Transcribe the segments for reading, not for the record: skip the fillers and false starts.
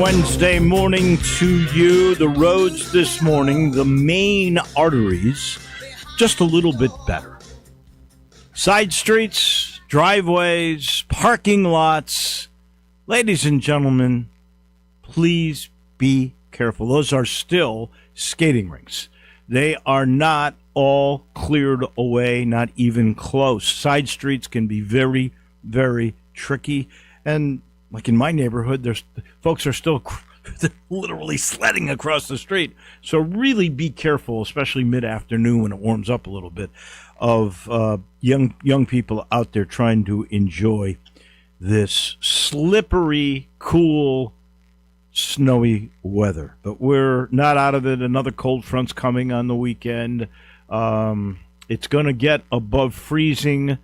Wednesday morning to you. The roads this morning, the main arteries, just a little bit better. Side streets, driveways, parking lots. Ladies and gentlemen, please be careful. Those are still skating rinks. They are not all cleared away, not even close. Side streets can be very, very tricky. And like in my neighborhood, there's folks are still literally sledding across the street. So really be careful, especially mid-afternoon when it warms up a little bit, of young people out there trying to enjoy this slippery, cool, snowy weather. But we're not out of it. Another cold front's coming on the weekend. It's going to get above freezing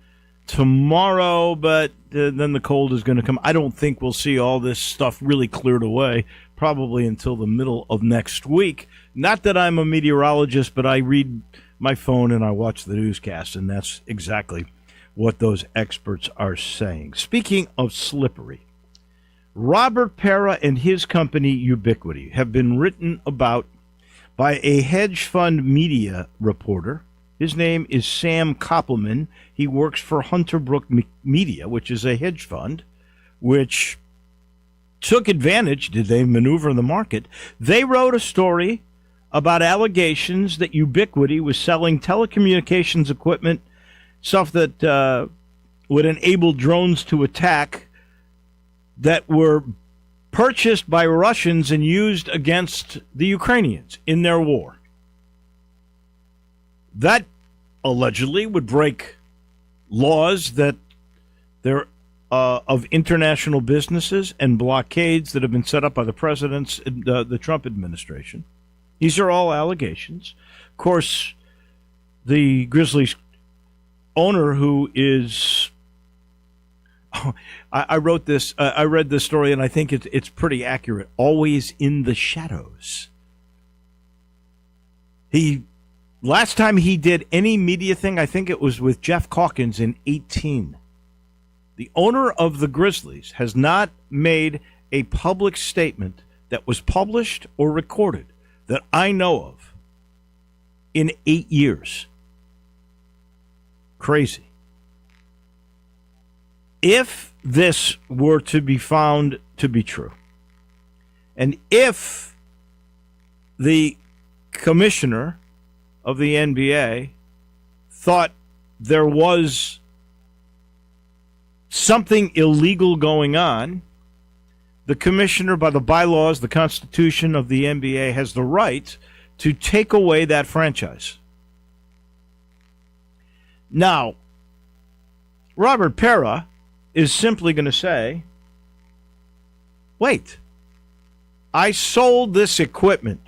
tomorrow, but then the cold is going to come. I don't think we'll see all this stuff really cleared away probably until the middle of next week. Not that I'm a meteorologist, but I read my phone and I watch the newscast, and that's exactly what those experts are saying. Speaking of slippery, Robert Pera and his company Ubiquity have been written about by a hedge fund media reporter. His name is Sam Koppelman. He works for Hunter Brook Media, which is a hedge fund, which took advantage. Did they maneuver the market? They wrote a story about allegations that Ubiquity was selling telecommunications equipment, stuff that would enable drones to attack, that were purchased by Russians and used against the Ukrainians in their war. That allegedly would break laws that they're of international businesses and blockades that have been set up by the president's the Trump administration. These are all allegations. Of course, the Grizzlies owner, who is I wrote this. I read this story, and I think it's pretty accurate. Always in the shadows. Last time he did any media thing, I think it was with Jeff Calkins in 2018. The owner of the Grizzlies has not made a public statement that was published or recorded that I know of in 8 years. Crazy. If this were to be found to be true, and if the commissioner of the NBA thought there was something illegal going on, the commissioner, by the bylaws, the Constitution of the NBA, has the right to take away that franchise. Now, Robert Pera is simply going to say, wait, I sold this equipment,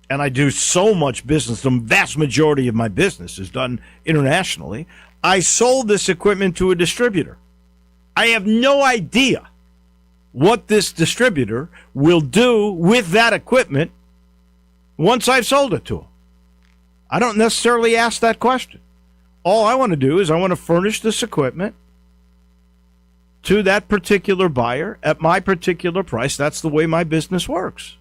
and I do so much business. The vast majority of my business is done internationally. I sold this equipment to a distributor. I have no idea what this distributor will do with that equipment once I've sold it to him. I don't necessarily ask that question. All I want to do is I want to furnish this equipment to that particular buyer at my particular price. That's the way my business works.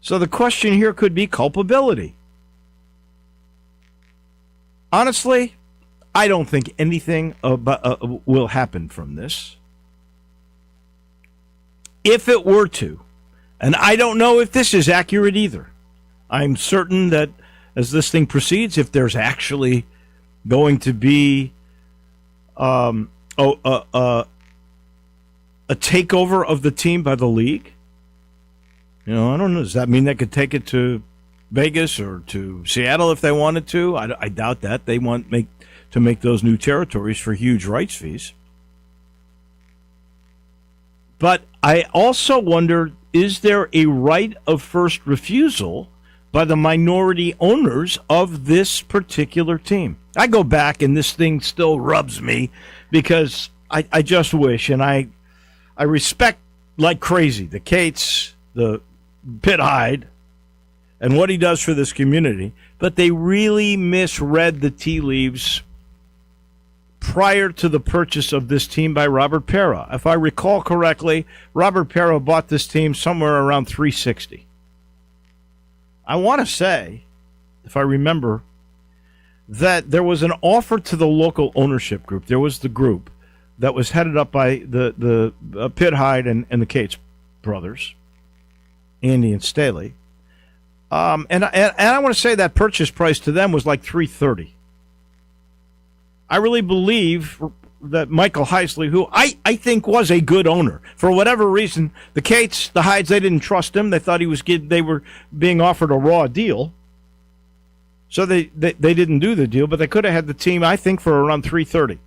So the question here could be culpability. Honestly, I don't think anything will happen from this. If it were to, and I don't know if this is accurate either. I'm certain that as this thing proceeds, if there's actually going to be a takeover of the team by the league, I don't know. Does that mean they could take it to Vegas or to Seattle if they wanted to? I doubt that. They want to make those new territories for huge rights fees. But I also wonder, is there a right of first refusal by the minority owners of this particular team? I go back, and this thing still rubs me because I just wish, and I respect like crazy the Cates, the Pitt Hyde, and what he does for this community, but they really misread the tea leaves prior to the purchase of this team by Robert Pera. If I recall correctly, Robert Pera bought this team somewhere around $360. I want to say, if I remember, that there was an offer to the local ownership group. There was the group that was headed up by the Pitt Hyde and the Cates brothers, Andy and Staley. And I want to say that purchase price to them was like $330. I really believe that Michael Heisley, who I think was a good owner, for whatever reason, the Cates, the Hydes, they didn't trust him. They thought they were being offered a raw deal. So they didn't do the deal, but they could have had the team, I think, for around $330.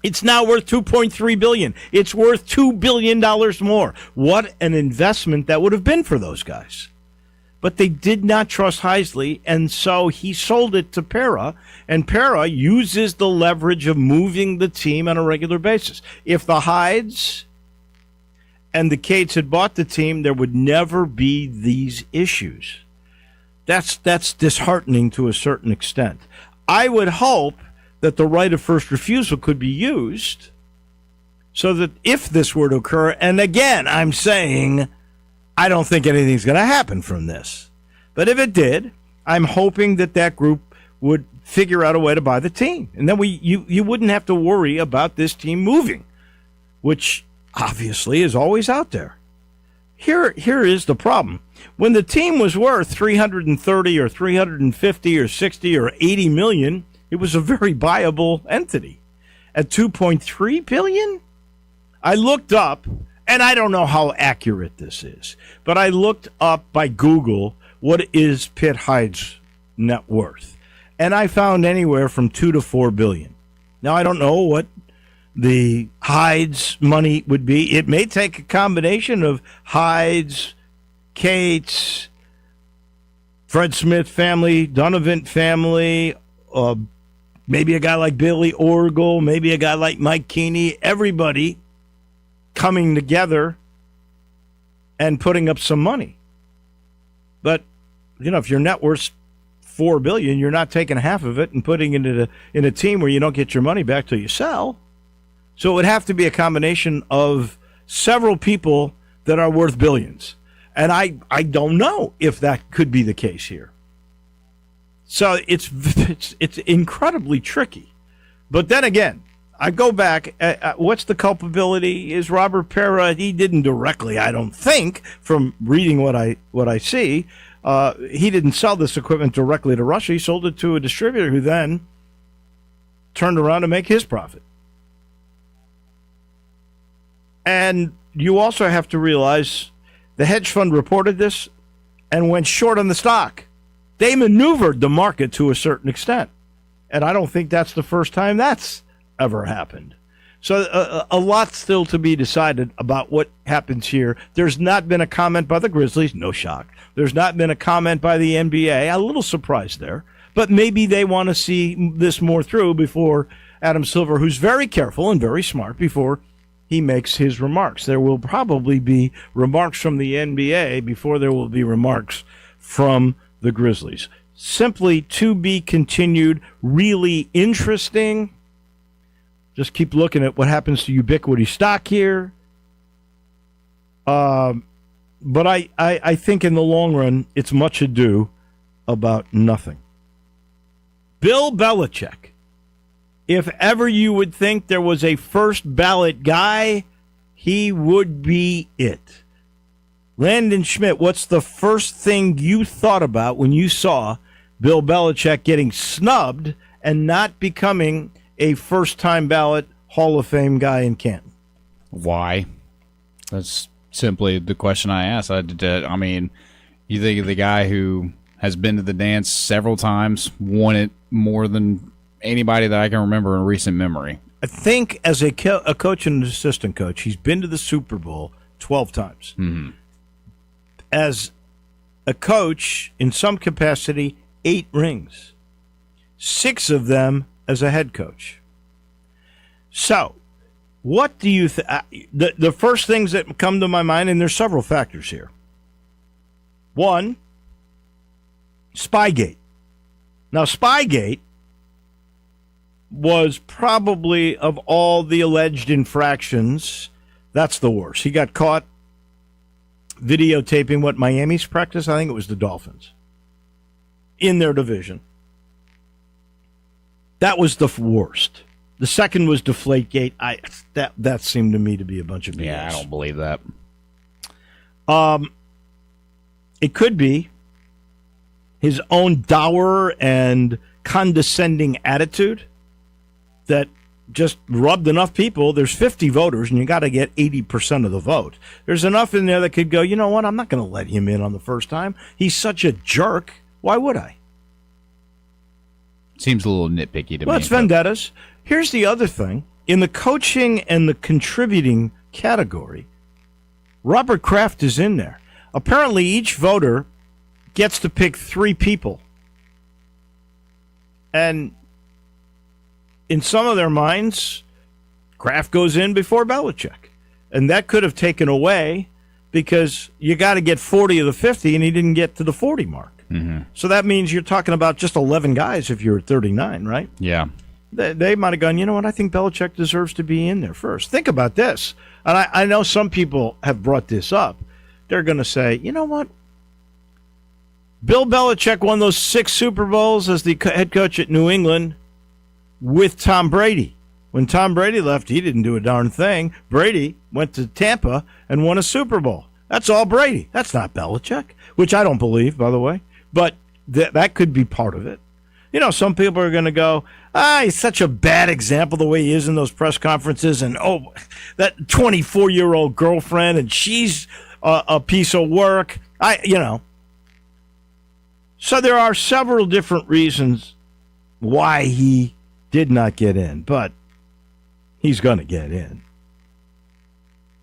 It's now worth $2.3 billion. It's worth $2 billion more. What an investment that would have been for those guys. But they did not trust Heisley, and so he sold it to Pera, and Pera uses the leverage of moving the team on a regular basis. If the Hydes and the Cates had bought the team, there would never be these issues. That's disheartening to a certain extent. I would hope that the right of first refusal could be used so that if this were to occur, and again, I'm saying I don't think anything's going to happen from this. But if it did, I'm hoping that group would figure out a way to buy the team. And then you wouldn't have to worry about this team moving, which obviously is always out there. Here is the problem. When the team was worth 330 or 350 or 60 or 80 million, it was a very viable entity. At 2.3 billion, I looked up, and I don't know how accurate this is, but I looked up by Google what is Pitt Hyde's net worth, and I found anywhere from 2 to 4 billion. Now I don't know what the Hyde's money would be. It may take a combination of Hyde's, Cates, Fred Smith family, Donovan family, maybe a guy like Billy Orgel, maybe a guy like Mike Keeney, everybody coming together and putting up some money. But, if your net worth's $4 billion, you're not taking half of it and putting it in a team where you don't get your money back till you sell. So it would have to be a combination of several people that are worth billions. And I don't know if that could be the case here. So it's incredibly tricky. But then again, I go back, what's the culpability? Is Robert Pera, he didn't directly, I don't think, from reading what I see, he didn't sell this equipment directly to Russia. He sold it to a distributor who then turned around to make his profit. And you also have to realize the hedge fund reported this and went short on the stock. They maneuvered the market to a certain extent. And I don't think that's the first time that's ever happened. So a lot still to be decided about what happens here. There's not been a comment by the Grizzlies. No shock. There's not been a comment by the NBA. A little surprised there. But maybe they want to see this more through before Adam Silver, who's very careful and very smart, before he makes his remarks. There will probably be remarks from the NBA before there will be remarks from the Grizzlies. Simply to be continued. Really interesting. Just keep looking at what happens to ubiquity stock here. But I think in the long run, it's much ado about nothing. Bill Belichick. If ever you would think there was a first ballot guy, he would be it. Landon Schmidt, what's the first thing you thought about when you saw Bill Belichick getting snubbed and not becoming a first-time ballot Hall of Fame guy in Canton? Why? That's simply the question I asked. I mean, you think of the guy who has been to the dance several times, won it more than anybody that I can remember in recent memory. I think as a coach and an assistant coach, he's been to the Super Bowl 12 times. Mm-hmm. As a coach, in some capacity, 8 rings. 6 of them as a head coach. So, what do you think? The first things that come to my mind, and there's several factors here. 1, Spygate. Now, Spygate was probably, of all the alleged infractions, that's the worst. He got caught videotaping what Miami's practice. I think it was the Dolphins in their division. That was the worst. The second was Deflategate. That seemed to me to be a bunch of BS. Yeah, I don't believe that. It could be his own dour and condescending attitude that just rubbed enough people. There's 50 voters, and you got to get 80% of the vote. There's enough in there that could go, you know what, I'm not going to let him in on the first time. He's such a jerk. Why would I? Seems a little nitpicky to me. Well, it's vendettas. Here's the other thing. In the coaching and the contributing category, Robert Kraft is in there. Apparently, each voter gets to pick 3 people. And in some of their minds, Kraft goes in before Belichick. And that could have taken away because you got to get 40 of the 50, and he didn't get to the 40 mark. Mm-hmm. So that means you're talking about just 11 guys if you're at 39, right? Yeah. They might have gone, you know what, I think Belichick deserves to be in there first. Think about this. And I know some people have brought this up. They're going to say, you know what? Bill Belichick won those 6 Super Bowls as the head coach at New England with Tom Brady. When Tom Brady left, he didn't do a darn thing. Brady went to Tampa and won a Super Bowl. That's all Brady. That's not Belichick, which I don't believe, by the way. But that could be part of it. You know, some people are going to go, he's such a bad example the way he is in those press conferences. And, that 24-year-old girlfriend, and she's a piece of work. So there are several different reasons why he did not get in. But he's going to get in.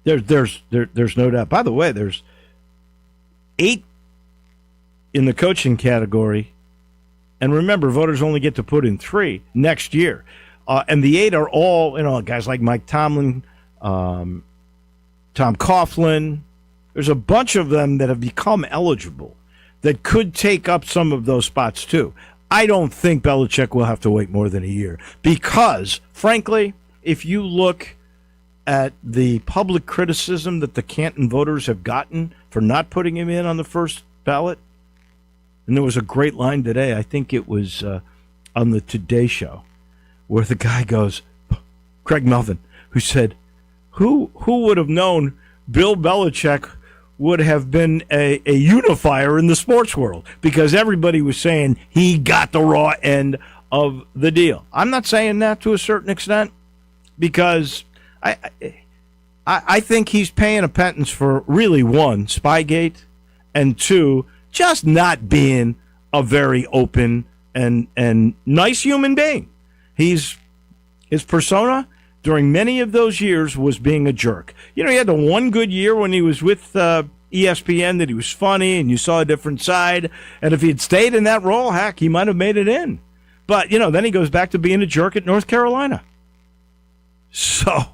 There's no doubt. By the way, there's 8 in the coaching category. And remember, voters only get to put in 3 next year. And the 8 are all, guys like Mike Tomlin, Tom Coughlin. There's a bunch of them that have become eligible that could take up some of those spots too. I don't think Belichick will have to wait more than a year because, frankly, if you look at the public criticism that the Canton voters have gotten for not putting him in on the first ballot, and there was a great line today, I think it was on the Today Show, where the guy goes, Craig Melvin, who said, who would have known Bill Belichick would have been a unifier in the sports world? Because everybody was saying he got the raw end of the deal. I'm not saying that to a certain extent because I think he's paying a penance for really, 1, Spygate, and 2, just not being a very open and nice human being. His persona during many of those years was being a jerk. He had the one good year when he was with ESPN that he was funny and you saw a different side. And if he had stayed in that role, heck, he might have made it in. But, then he goes back to being a jerk at North Carolina. So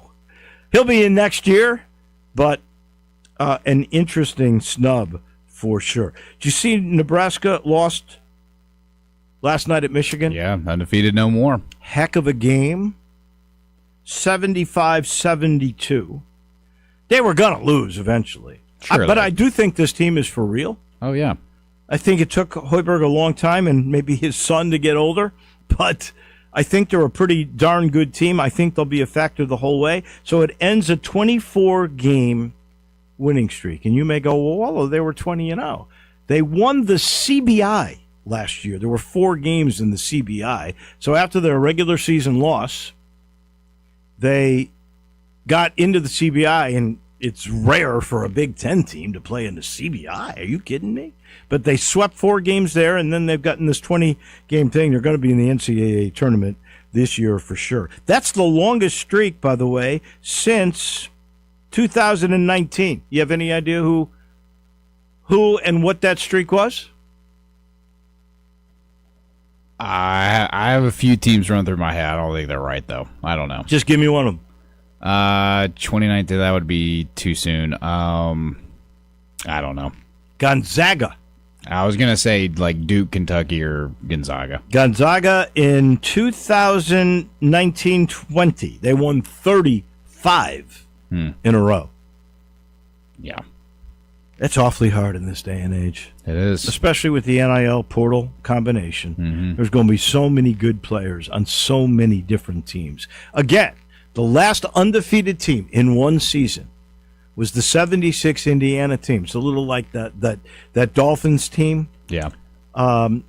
he'll be in next year, but an interesting snub for sure. Did you see Nebraska lost last night at Michigan? Yeah, undefeated no more. Heck of a game. 75-72. They were going to lose eventually. But I do think this team is for real. Oh, yeah. I think it took Hoiberg a long time and maybe his son to get older, but I think they're a pretty darn good team. I think they'll be a factor the whole way. So it ends a 24-game winning streak. And you may go, well, Wolo, they were 20-0. They won the CBI last year. There were 4 games in the CBI. So after their regular season loss, they got into the CBI, and it's rare for a Big Ten team to play in the CBI. Are you kidding me? But they swept 4 games there, and then they've gotten this 20-game thing. They're going to be in the NCAA tournament this year for sure. That's the longest streak, by the way, since 2019. You have any idea who and what that streak was? I have a few teams run through my head. I don't think they're right, though. I don't know. Just give me one of them. 2019, that would be too soon. I don't know. Gonzaga I was gonna say like Duke, Kentucky, or Gonzaga. Gonzaga in 2019-20, they won 35 in a row. Yeah, That's awfully hard in this day and age, it is. especially with the NIL portal combination. There's going to be so many good players on so many different teams. Again, the last undefeated team in one season was the 76 Indiana team. It's a little like that Dolphins team. Yeah.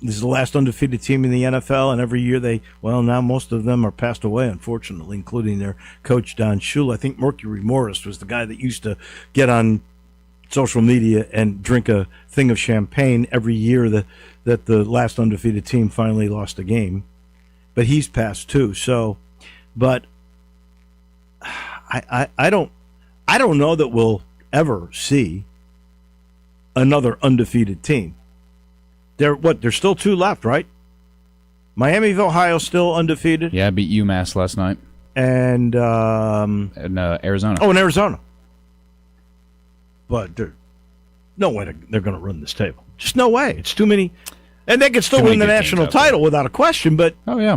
This is the last undefeated team in the NFL, and every year now most of them are passed away, unfortunately, including their coach, Don Shula. I think Mercury Morris was the guy that used to get on social media and drink a thing of champagne every year that the last undefeated team finally lost a game. But he's passed too. So, but I don't know that we'll ever see another undefeated team. There's still two left, right? Miami of Ohio still undefeated. Yeah, I beat UMass last night. And in Arizona. Oh, in Arizona. But there's no way they're going to run this table. Just no way. It's too many. And they could still win the national title without a question, but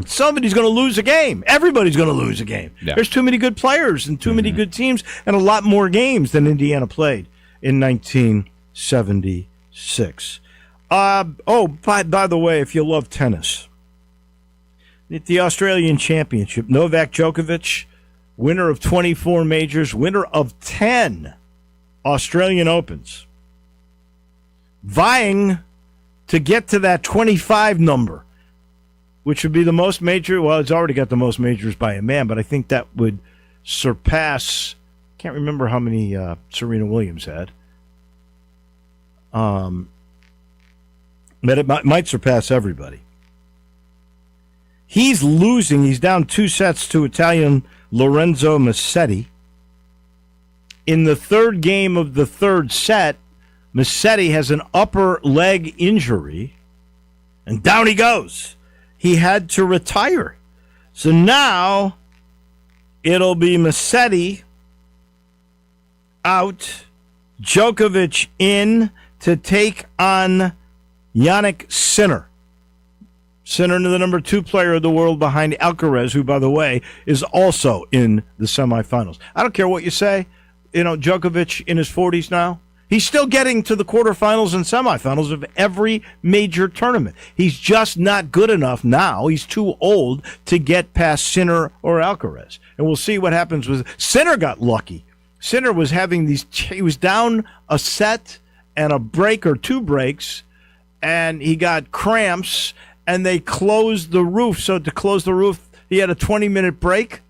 somebody's going to lose a game. Everybody's going to lose a game. Yeah. There's too many good players and too many good teams and a lot more games than Indiana played in 1976. By the way, if you love tennis, at the Australian Championship, Novak Djokovic, winner of 24 majors, winner of 10 Australian Opens, vying to get to that 25 number, which would be the most major. Well, it's already got the most majors by a man, but I think that would surpass. Can't remember how many Serena Williams had. But it might surpass everybody. He's losing. He's down 2 sets to Italian Lorenzo Musetti. In the third game of the third set, Musetti has an upper leg injury, and down he goes. He had to retire. So now it'll be Musetti out, Djokovic in to take on Yannick Sinner. Sinner, the number 2 player of the world behind Alcaraz, who, by the way, is also in the semifinals. I don't care what you say. Djokovic in his 40s now, he's still getting to the quarterfinals and semifinals of every major tournament. He's just not good enough now. He's too old to get past Sinner or Alcaraz. And we'll see what happens with Sinner. Got lucky. Sinner was having he was down a set and a break or 2 breaks, and he got cramps, and they closed the roof. So to close the roof, he had a 20-minute break,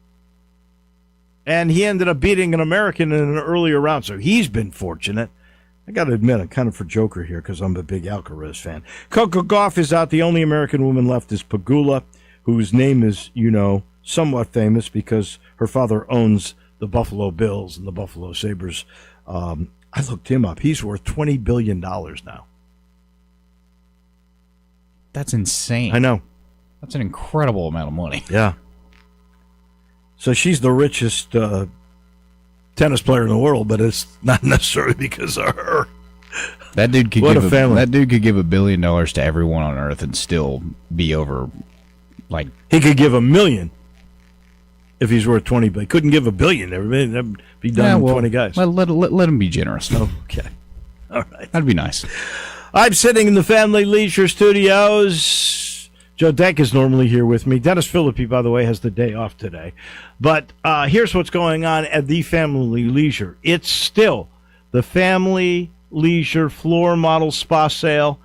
and he ended up beating an American in an earlier round. So he's been fortunate. I got to admit, I'm kind of for Joker here because I'm a big Alcaraz fan. Coco Gauff is out. The only American woman left is Pegula, whose name is, somewhat famous because her father owns the Buffalo Bills and the Buffalo Sabres. I looked him up. He's worth $20 billion now. That's insane. I know. That's an incredible amount of money. Yeah. So she's the richest tennis player in the world, but it's not necessarily because of her. That dude could give $1 billion to everyone on Earth and still be over. Like he could give $1 million if he's worth $20 billion. Couldn't give $1 billion. Everybody that'd be done with 20 guys. Let him be generous. Okay, all right. That'd be nice. I'm sitting in the Family Leisure Studios. Joe Denk is normally here with me. Dennis Philippi, by the way, has the day off today. But here's what's going on at the Family Leisure. It's still the Family Leisure Floor Model Spa Sale,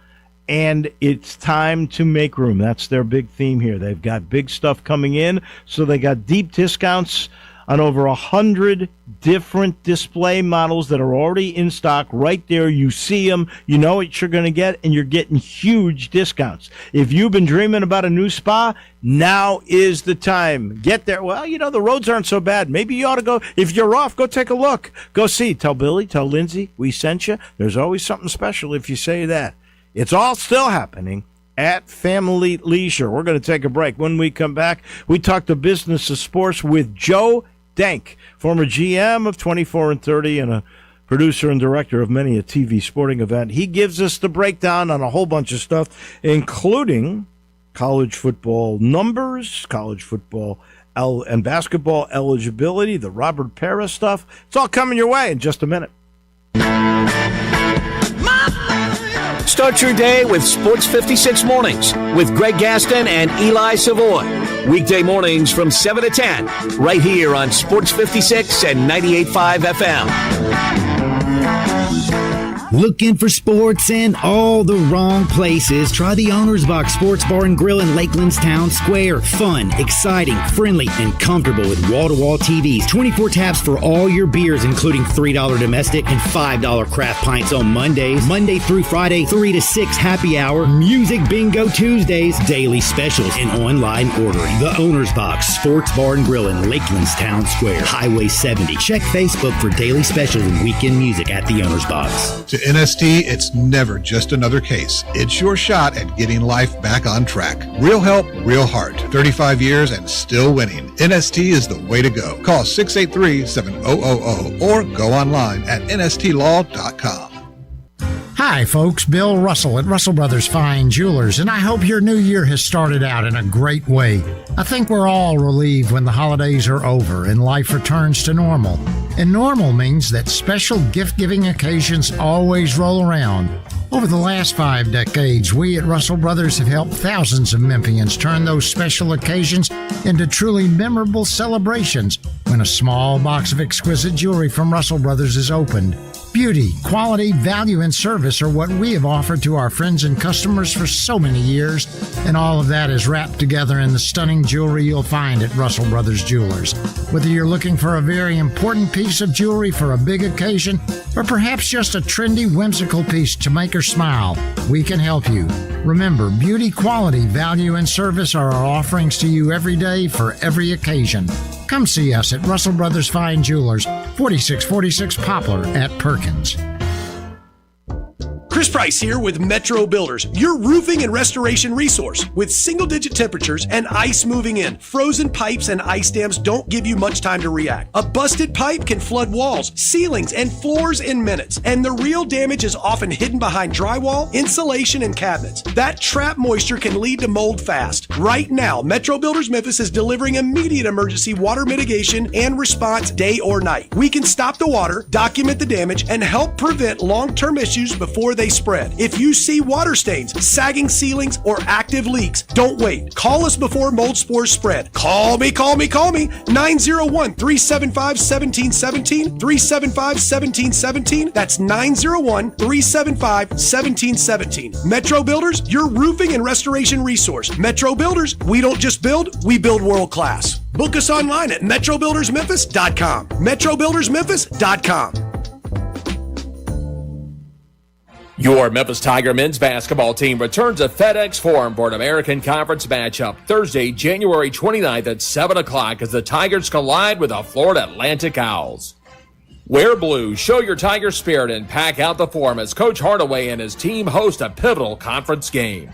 and it's time to make room. That's their big theme here. They've got big stuff coming in, so they got deep discounts on over 100 different display models that are already in stock right there. You see them, you know what you're going to get, and you're getting huge discounts. If you've been dreaming about a new spa, now is the time. Get there. Well, the roads aren't so bad. Maybe you ought to go. If you're off, go take a look. Go see. Tell Billy, tell Lindsay, we sent you. There's always something special if you say that. It's all still happening at Family Leisure. We're going to take a break. When we come back, we talk the business of sports with Joe Denk, former GM of 24 and 30 and a producer and director of many a TV sporting event. He gives us the breakdown on a whole bunch of stuff, including college football numbers, college football and basketball eligibility, the Robert Pera stuff. It's all coming your way in just a minute. Start your day with Sports 56 Mornings with Greg Gaston and Eli Savoy. Weekday mornings from 7 to 10, right here on Sports 56 and 98.5 FM. Looking for sports in all the wrong places? Try the Owner's Box Sports Bar and Grill in Lakeland's Town Square. Fun, exciting, friendly, and comfortable with wall-to-wall TVs. 24 taps for all your beers, including $3 domestic and $5 craft pints on Mondays. Monday through Friday, 3 to 6 happy hour. Music bingo Tuesdays. Daily specials and online ordering. The Owner's Box Sports Bar and Grill in Lakeland's Town Square. Highway 70. Check Facebook for daily specials and weekend music at the Owner's Box. To NST, it's never just another case. It's your shot at getting life back on track. Real help, real heart. 35 years and still winning. NST is the way to go. Call 683-7000 or go online at nstlaw.com. Hi, folks. Bill Russell at Russell Brothers Fine Jewelers, and I hope your new year has started out in a great way. I think we're all relieved when the holidays are over and life returns to normal. And normal means that special gift-giving occasions always roll around. Over the last 5 decades, we at Russell Brothers have helped thousands of Memphians turn those special occasions into truly memorable celebrations when a small box of exquisite jewelry from Russell Brothers is opened. Beauty, quality, value, and service are what we have offered to our friends and customers for so many years, and all of that is wrapped together in the stunning jewelry you'll find at Russell Brothers Jewelers. Whether you're looking for a very important piece of jewelry for a big occasion, or perhaps just a trendy, whimsical piece to make her smile, we can help you. Remember, beauty, quality, value, and service are our offerings to you every day for every occasion. Come see us at Russell Brothers Fine Jewelers, 4646 Poplar at Perkins. Chris Price here with Metro Builders, your roofing and restoration resource. With single-digit temperatures and ice moving in, frozen pipes and ice dams don't give you much time to react. A busted pipe can flood walls, ceilings, and floors in minutes, and the real damage is often hidden behind drywall, insulation, and cabinets. That trapped moisture can lead to mold fast. Right now, Metro Builders Memphis is delivering immediate emergency water mitigation and response day or night. We can stop the water, document the damage, and help prevent long-term issues before they spread. If you see water stains, sagging ceilings, or active leaks, don't wait. Call us before mold spores spread. Call me. 901-375-1717, 375-1717. That's 901-375-1717. Metro Builders, your roofing and restoration resource. Metro Builders, we don't just build, we build world class. Book us online at metrobuildersmemphis.com. metrobuildersmemphis.com. Your Memphis Tiger men's basketball team returns to FedEx Forum for an American Conference matchup Thursday, January 29th at 7 o'clock as the Tigers collide with the Florida Atlantic Owls. Wear blue, show your Tiger spirit, and pack out the Forum as Coach Hardaway and his team host a pivotal conference game.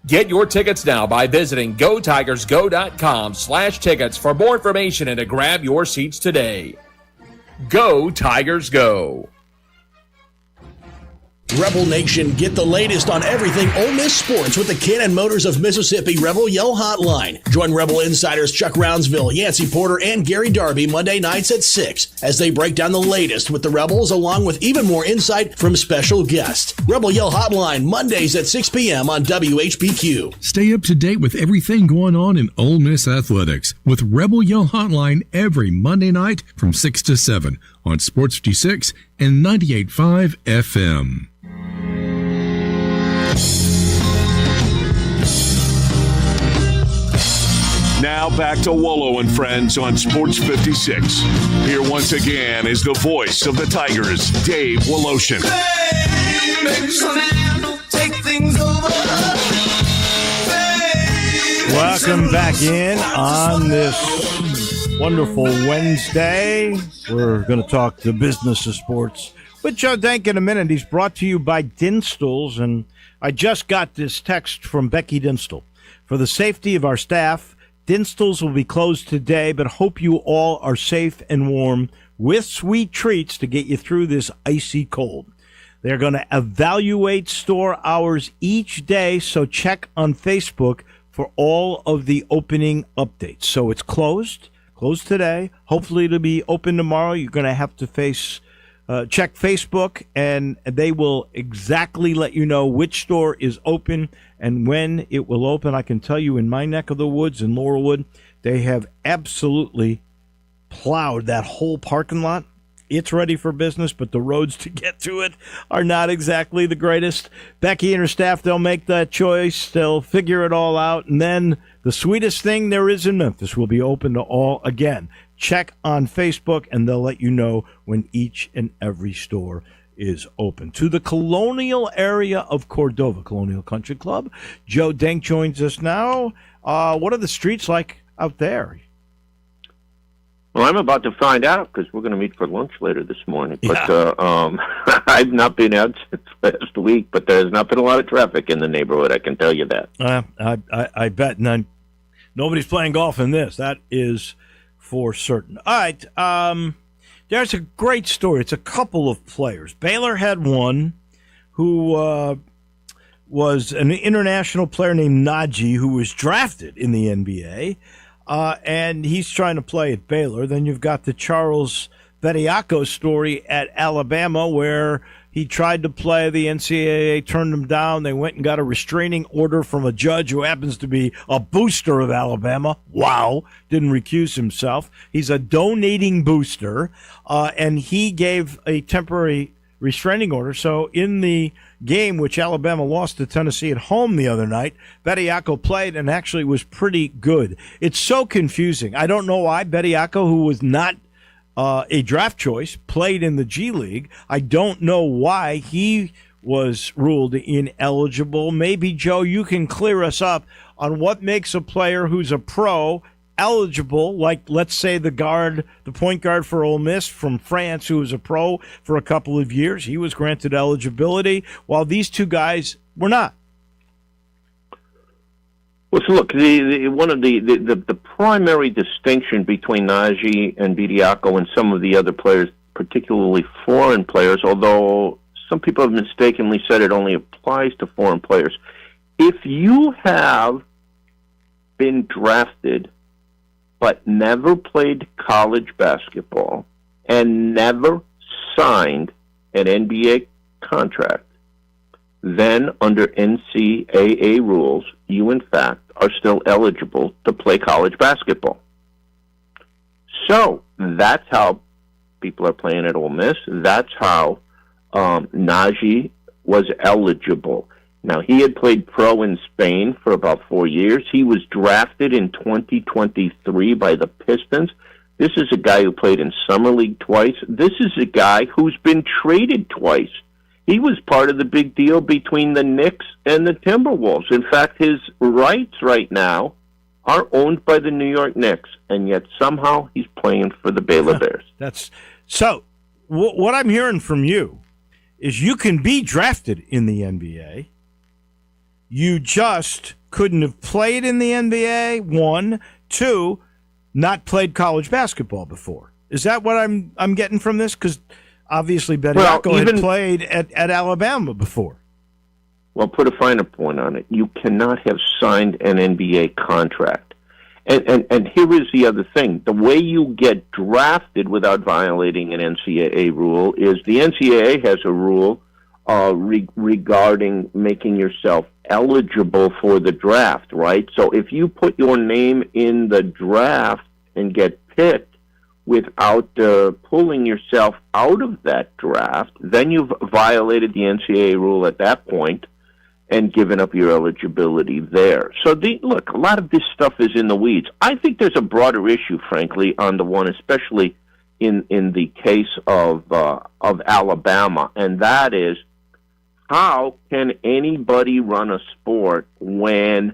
Get your tickets now by visiting GoTigersGo.com/tickets for more information and to grab your seats today. Go Tigers Go! Rebel Nation, get the latest on everything Ole Miss sports with the Cannon Motors of Mississippi Rebel Yell Hotline. Join Rebel insiders Chuck Rounsville, Yancey Porter, and Gary Darby Monday nights at 6 as they break down the latest with the Rebels along with even more insight from special guests. Rebel Yell Hotline, Mondays at 6 p.m. on WHBQ. Stay up to date with everything going on in Ole Miss athletics with Rebel Yell Hotline every Monday night from 6 to 7 on Sports 56 and 98.5 FM. Now back to Wolo and Friends on Sports 56. Here once again is the voice of the Tigers, Dave Woloshin. Welcome back in on this wonderful Wednesday. We're going to talk the business of sports with Joe Denk in a minute. He's brought to you by Dinstall's, and I just got this text from Becky Dinstall. For the safety of our staff, Dinstall's will be closed today, but hope you all are safe and warm with sweet treats to get you through this icy cold. They're going to evaluate store hours each day, so check on Facebook for all of the opening updates. So it's closed today. Hopefully it'll be open tomorrow. You're going to have to check Facebook, and they will exactly let you know which store is open and when it will open. I can tell you in my neck of the woods in Laurelwood, they have absolutely plowed that whole parking lot. It's ready for business, but the roads to get to it are not exactly the greatest. Becky and her staff, they'll make that choice. They'll figure it all out. And then the sweetest thing there is in Memphis will be open to all again. Check on Facebook, and they'll let you know when each and every store is open. To the colonial area of Cordova, Colonial Country Club, Joe Denk joins us now. What are the streets like out there? Well, I'm about to find out because we're going to meet for lunch later this morning. Yeah. But I've not been out since last week, but there's not been a lot of traffic in the neighborhood, I can tell you that. I bet none. Nobody's playing golf in this. That is for certain. All right. There's a great story. It's a couple of players. Baylor had one who was an international player named Najee who was drafted in the NBA. And he's trying to play at Baylor. Then you've got the Charles Bediako story at Alabama where he tried to play. The NCAA turned him down. They went and got a restraining order from a judge who happens to be a booster of Alabama. Wow. Didn't recuse himself. He's a donating booster. And he gave a temporary restraining order. So in the game, which Alabama lost to Tennessee at home the other night, Bediako played and actually was pretty good. It's so confusing. I don't know why Bediako, who was not a draft choice, played in the G League. I don't know why he was ruled ineligible. Maybe, Joe, you can clear us up on what makes a player who's a pro eligible, like let's say the point guard for Ole Miss from France, who was a pro for a couple of years. He was granted eligibility, while these two guys were not. Well, so look, the primary distinction between Najee and Bediako and some of the other players, particularly foreign players, although some people have mistakenly said it only applies to foreign players. If you have been drafted but never played college basketball and never signed an NBA contract, then under NCAA rules, you in fact are still eligible to play college basketball. So that's how people are playing at Ole Miss. That's how Najee was eligible. Now, he had played pro in Spain for about 4 years. He was drafted in 2023 by the Pistons. This is a guy who played in Summer League twice. This is a guy who's been traded twice. He was part of the big deal between the Knicks and the Timberwolves. In fact, his rights right now are owned by the New York Knicks, and yet somehow he's playing for the Baylor Bears. So what I'm hearing from you is you can be drafted in the NBA. You just couldn't have played in the NBA, 1. 2, not played college basketball before. Is that what I'm getting from this? Because obviously Bediako had played at Alabama before. Well, put a finer point on it. You cannot have signed an NBA contract. And here is the other thing. The way you get drafted without violating an NCAA rule is the NCAA has a rule regarding making yourself eligible for the draft, right? So if you put your name in the draft and get picked without pulling yourself out of that draft, then you've violated the NCAA rule at that point and given up your eligibility there. So, look, a lot of this stuff is in the weeds. I think there's a broader issue, frankly, on the one, especially in the case of Alabama, and that is, how can anybody run a sport when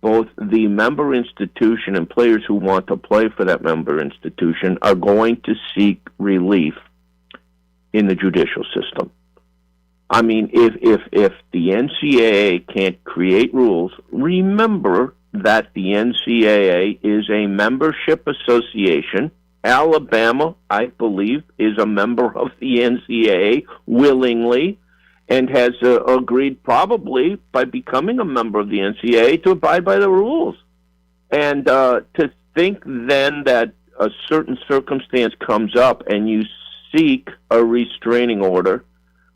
both the member institution and players who want to play for that member institution are going to seek relief in the judicial system? I mean, if the NCAA can't create rules, remember that the NCAA is a membership association. Alabama, I believe, is a member of the NCAA willingly and has agreed probably by becoming a member of the NCAA to abide by the rules. And to think then that a certain circumstance comes up and you seek a restraining order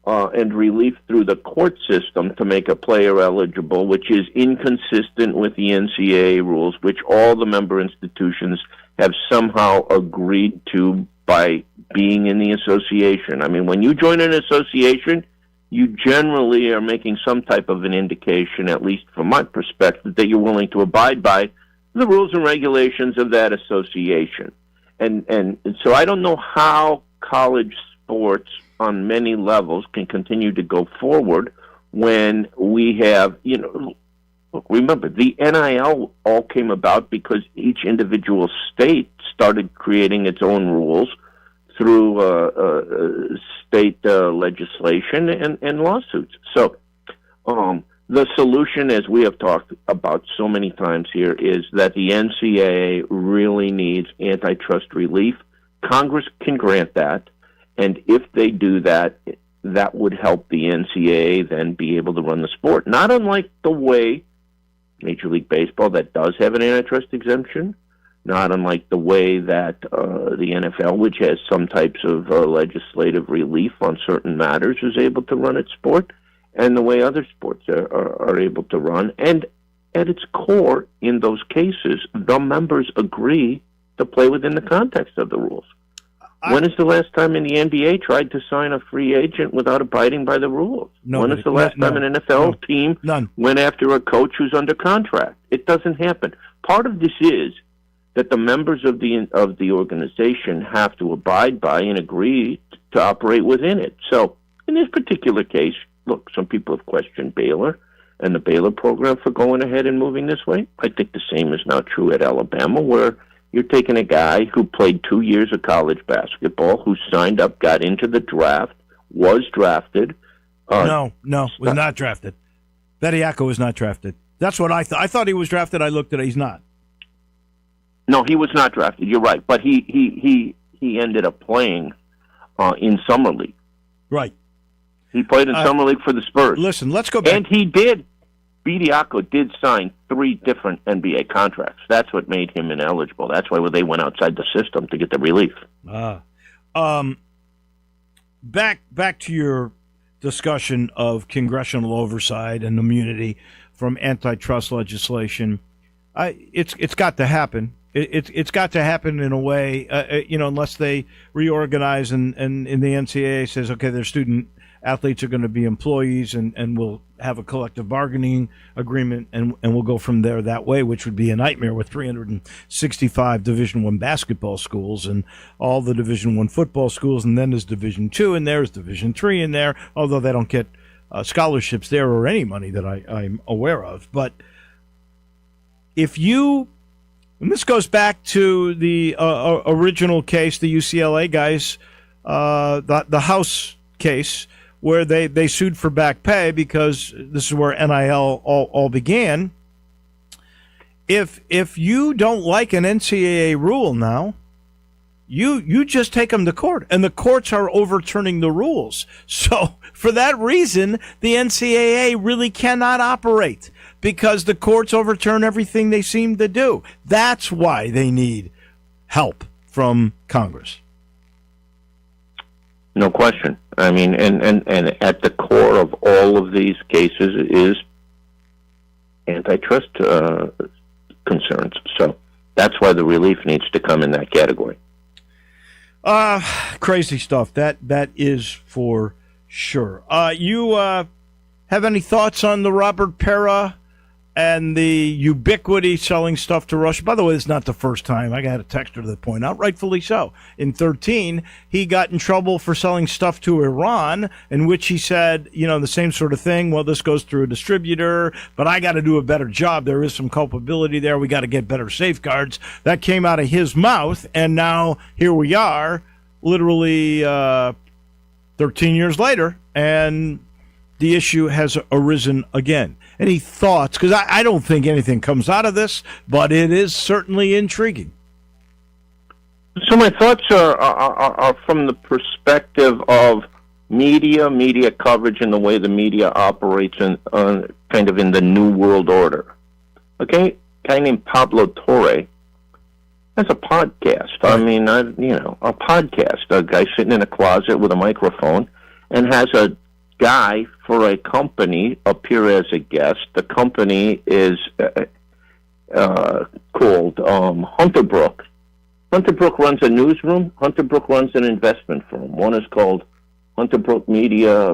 and relief through the court system to make a player eligible, which is inconsistent with the NCAA rules, which all the member institutions have somehow agreed to by being in the association. I mean, when you join an association, you generally are making some type of an indication, at least from my perspective, that you're willing to abide by the rules and regulations of that association. And so I don't know how college sports on many levels can continue to go forward when we have, remember, the NIL all came about because each individual state started creating its own rules through state legislation and lawsuits. So the solution, as we have talked about so many times here, is that the NCAA really needs antitrust relief. Congress can grant that. And if they do that, that would help the NCAA then be able to run the sport. Not unlike the way Major League Baseball, that does have an antitrust exemption, not unlike the way that the NFL, which has some types of legislative relief on certain matters, is able to run its sport, and the way other sports are able to run. And at its core, in those cases, the members agree to play within the context of the rules. When is the last time in the NBA tried to sign a free agent without abiding by the rules? When is the last time an NFL team went after a coach who's under contract? It doesn't happen. Part of this is that the members of the organization have to abide by and agree to operate within it. So in this particular case, look, some people have questioned Baylor and the Baylor program for going ahead and moving this way. I think the same is now true at Alabama, where you're taking a guy who played 2 years of college basketball, who signed up, got into the draft, was drafted. No, was not drafted. Bediako was not drafted. That's what I thought. I thought he was drafted. I looked at it. He's not. No, he was not drafted. You're right. But he ended up playing in Summer League. Right. He played in Summer League for the Spurs. Listen, let's go back. And he did. Bediako did sign 3 different NBA contracts. That's what made him ineligible. That's why they went outside the system to get the relief. Back to your discussion of congressional oversight and immunity from antitrust legislation. It's got to happen. It's got to happen in a way, unless they reorganize and the NCAA says, okay, their student athletes are going to be employees and we'll have a collective bargaining agreement and we'll go from there that way, which would be a nightmare with 365 Division I basketball schools and all the Division I football schools, and then there's Division II in there, there's Division III in there, although they don't get scholarships there or any money that I'm aware of. But if you, and this goes back to the original case, the UCLA guys, the House case, where they sued for back pay because this is where NIL all began. If you don't like an NCAA rule now, you just take them to court, and the courts are overturning the rules. So for that reason, the NCAA really cannot operate because the courts overturn everything they seem to do. That's why they need help from Congress. No question. I mean, and at the core of all of these cases is antitrust concerns. So that's why the relief needs to come in that category. Crazy stuff. That is for sure. You have any thoughts on the Robert Pera and the ubiquity selling stuff to Russia? By the way, it's not the first time. I got a texter that point out, rightfully so. In 2013, he got in trouble for selling stuff to Iran, in which he said, the same sort of thing. Well, this goes through a distributor, but I got to do a better job. There is some culpability there. We got to get better safeguards. That came out of his mouth, and now here we are, literally 13 years later, and the issue has arisen again. Any thoughts? Because I don't think anything comes out of this, but it is certainly intriguing. So my thoughts are from the perspective of media coverage, and the way the media operates in kind of in the new world order. Okay, a guy named Pablo Torre has a podcast. I mean, a podcast. A guy sitting in a closet with a microphone and has a guy for a company appear as a guest. The company is called Hunter Brook. Hunter Brook runs a newsroom. Hunter Brook runs an investment firm. One is called Hunter Brook Media,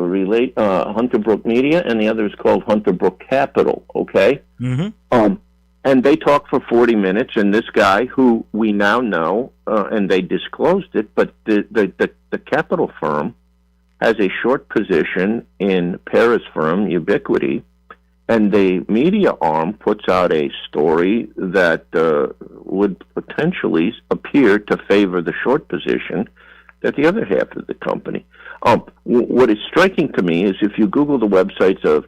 Hunter Brook Media, and the other is called Hunter Brook Capital. Okay, and they talk for 40 minutes. And this guy, who we now know, and they disclosed it, but the capital firm has a short position in Paris firm Ubiquity, and the media arm puts out a story that would potentially appear to favor the short position that the other half of the company. What is striking to me is if you Google the websites of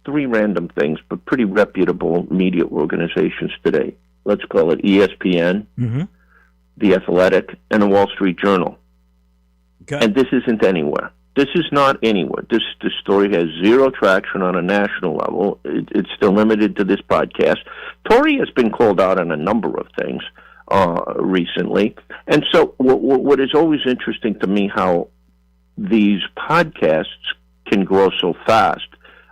three random things, but pretty reputable media organizations today, let's call it ESPN, The Athletic, and the Wall Street Journal. Okay. And this isn't anywhere. This is not anywhere. This story has zero traction on a national level. It's still limited to this podcast. Tory has been called out on a number of things recently. And so what is always interesting to me, how these podcasts can grow so fast.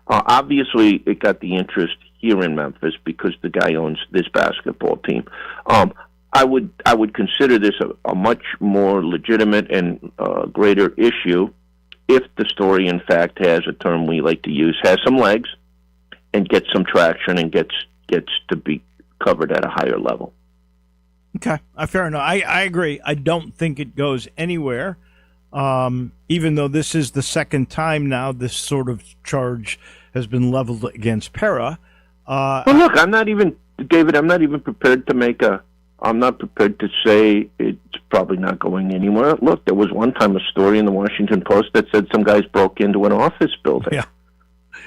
Obviously, it got the interest here in Memphis because the guy owns this basketball team. I would consider this a much more legitimate and greater issue if the story, in fact, has a term we like to use, has some legs, and gets some traction, and gets to be covered at a higher level. Okay, fair enough. I agree. I don't think it goes anywhere, even though this is the second time now this sort of charge has been leveled against Para. Well, look, I'm not even prepared to make I'm not prepared to say it's probably not going anywhere. Look, there was one time a story in the Washington Post that said some guys broke into an office building. Yeah.